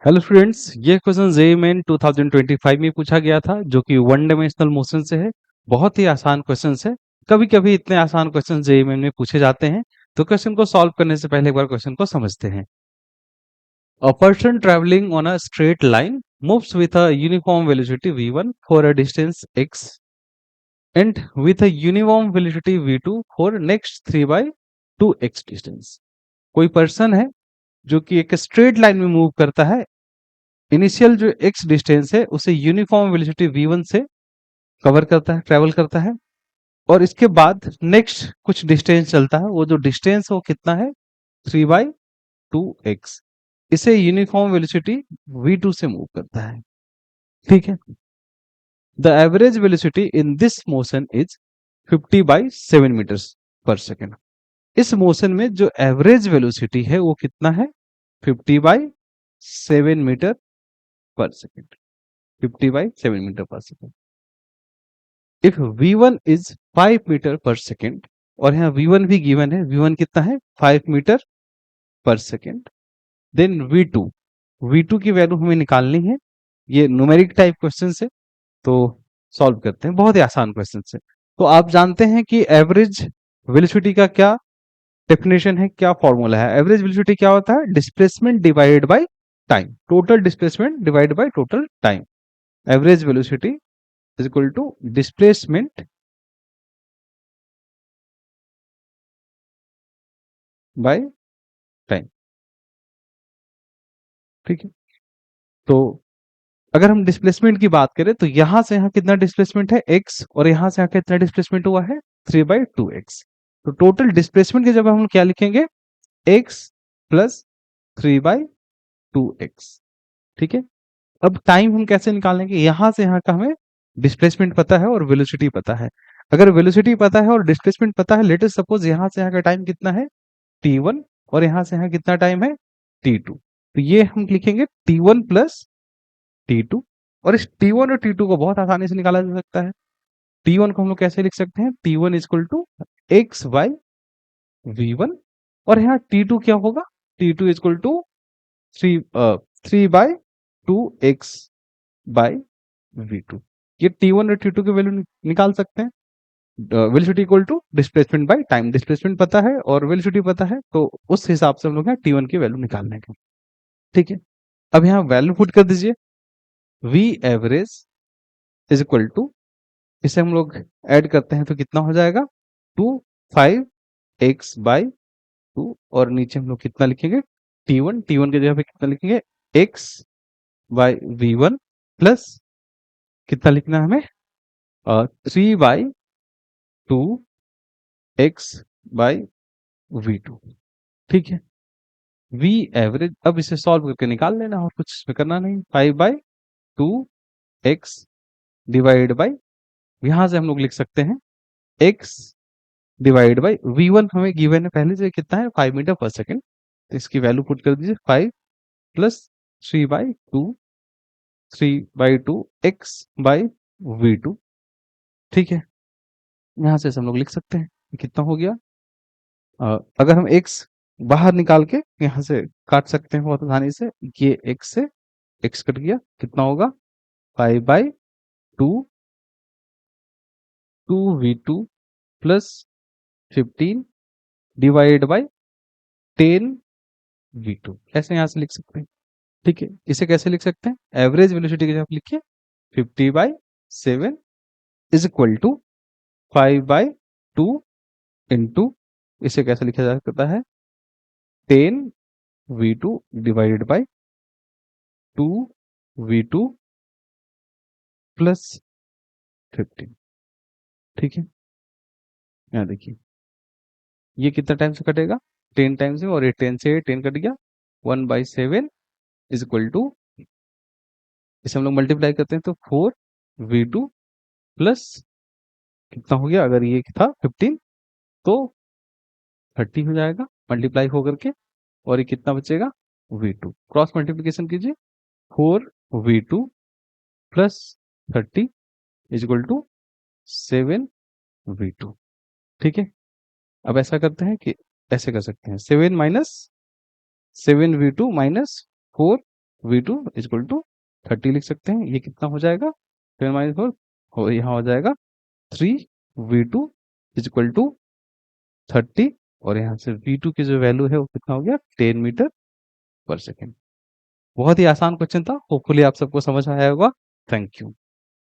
Hello students, ये question JEE main 2025 में पूछा गया था जो कि वन डायमेंशनल मोशन से है। बहुत ही आसान क्वेश्चन है। कभी कभी इतने आसान क्वेश्चन जेईई मेन में पूछे जाते हैं। तो क्वेश्चन को सॉल्व करने से पहले एक बार क्वेश्चन को समझते हैं। A person travelling on a straight line moves with a uniform velocity v1 for a distance x and with a uniform velocity v2 for next 3/2x distance. कोई पर्सन है जो कि एक स्ट्रेट लाइन में move करता है। Initial जो x distance है उसे यूनिफॉर्म वेलोसिटी v1 से कवर करता है, ट्रेवल करता है। और इसके बाद नेक्स्ट कुछ डिस्टेंस चलता है। वो जो डिस्टेंस है वो कितना है? 3/2x। इसे यूनिफॉर्म वेलोसिटी v2 से मूव करता है। ठीक है। The average velocity in this motion is 50/7 metres per second. इस मोशन में जो एवरेज वेलोसिटी है वो कितना है? 50/7 metre per second. 50/7 metre per second. If v1 is 5 metre per second, और यहाँ v1 भी गिवन है। v1 कितना है? 5 metre per second. Then v2 की वैल्यू हमें निकालनी है। ये न्यूमेरिक टाइप क्वेश्चन है, तो सॉल्व करते हैं। बहुत ही आसान क्वेश्चन है। तो आप जानते हैं कि एवरेज वेलोसिटी का क्या डेफिनेशन है, क्या फॉर्मूला है? एवरेज वेलोसिटी क्या होता है? Displacement divided by time. Total displacement divided by total time. Average velocity is equal to displacement by time. ठीक है। तो अगर हम डिस्प्लेसमेंट की बात करें तो यहां से यहां कितना डिस्प्लेसमेंट है? x, और यहां से यहां कितना डिस्प्लेसमेंट हुआ है? 3/2x। तो टोटल डिस्प्लेसमेंट की जगह हम क्या लिखेंगे? x plus 3/2x। ठीक है। अब टाइम हम कैसे निकालेंगे? यहां से यहां का हमें डिस्प्लेसमेंट पता है और वेलोसिटी पता है। अगर वेलोसिटी पता है और डिस्प्लेसमेंट पता है, लेट अस सपोज यहां से यहां का टाइम कितना है? t1, और यहां से यहां कितना टाइम है? t2। तो ये हम लिखेंगे t1 प्लस t2। और इस t1 और t2 को बहुत आसानी से निकाला जा सकता है। t1 को हम लोग कैसे लिख सकते हैं? t1 equal to x by v1। और यहाँ t2 क्या होगा? t2 equal to 3/2x by v2। ये t1 और t2 की वैल्यू निकाल सकते हैं। Velocity equal to displacement by time. Displacement पता है और वेलोसिटी पता है, तो उस हिसाब से हम लोग यहाँ t1 की वैल्यू निकाल लेंगे। ठीक है। अब यहाँ वैल्यू पुट कर दीजिए। v average is equal to, इसे हम लोग ऐड करते हैं तो कितना हो जाएगा? 5x by 2। और नीचे हम लोग कितना लिखेंगे? t1 की जगह पे कितना लिखेंगे? x बाई v1 प्लस कितना लिखना है हमें? 3/2x by v2। ठीक है। v एवरेज, अब इसे सॉल्व करके निकाल लेना, और कुछ इसमें करना नहीं। 5/2x डिवाइड बाई, यहां से हम लोग लिख सकते हैं x डिवाइड बाई v1 हमें गिवन है पहले से, कितना है? 5 मीटर पर सेकेंड। तो इसकी वैल्यू पुट कर दीजिए। 5 प्लस 3/2 x बाई v2। ठीक है। यहां से हम लोग लिख सकते हैं कितना हो गया। अगर हम x बाहर निकाल के यहां से काट सकते हैं बहुत आसानी से। ये x से x कट गया, कितना होगा? 5/2 2v2 plus 15 divide by 10v2। ऐसे यहां से लिख सकते हैं। ठीक है। इसे कैसे लिख सकते हैं? एवरेज वेलोसिटी की जगह आप लिखिए 50/7 इज इक्वल टू 5/2 इंटू, इसे कैसे लिखा जा सकता है? 10v2 divided by 2v2 plus 15। ठीक है। यहाँ देखिए, ये कितना टाइम से कटेगा? 10 टाइम से, और ये 10 से 10 कट गया। 1/7 इज इक्वल टू, इसे हम लोग मल्टीप्लाई करते हैं तो 4v2 प्लस कितना हो गया? अगर ये था 15 तो 30 हो जाएगा मल्टीप्लाई होकर के। और ये कितना बचेगा? v2। क्रॉस मल्टीप्लीकेशन कीजिए। 4v2 plus 30 is equal to 7v2। ठीक है। अब ऐसा करते हैं कि ऐसे कर सकते हैं, 7 minus 7v2 minus 4 V2 equal to 30 लिख सकते हैं। ये कितना हो जाएगा? 10 माइनस 4 हो, यहाँ हो जाएगा 3V2 इक्वल टू 30 और यहाँ से V2 की जो वैल्यू है वो कितना हो गया? 10 मीटर पर सेकेंड। बहुत ही आसान क्वेश्चन था। होपफुली आप सबको समझ आया होगा। Thank you.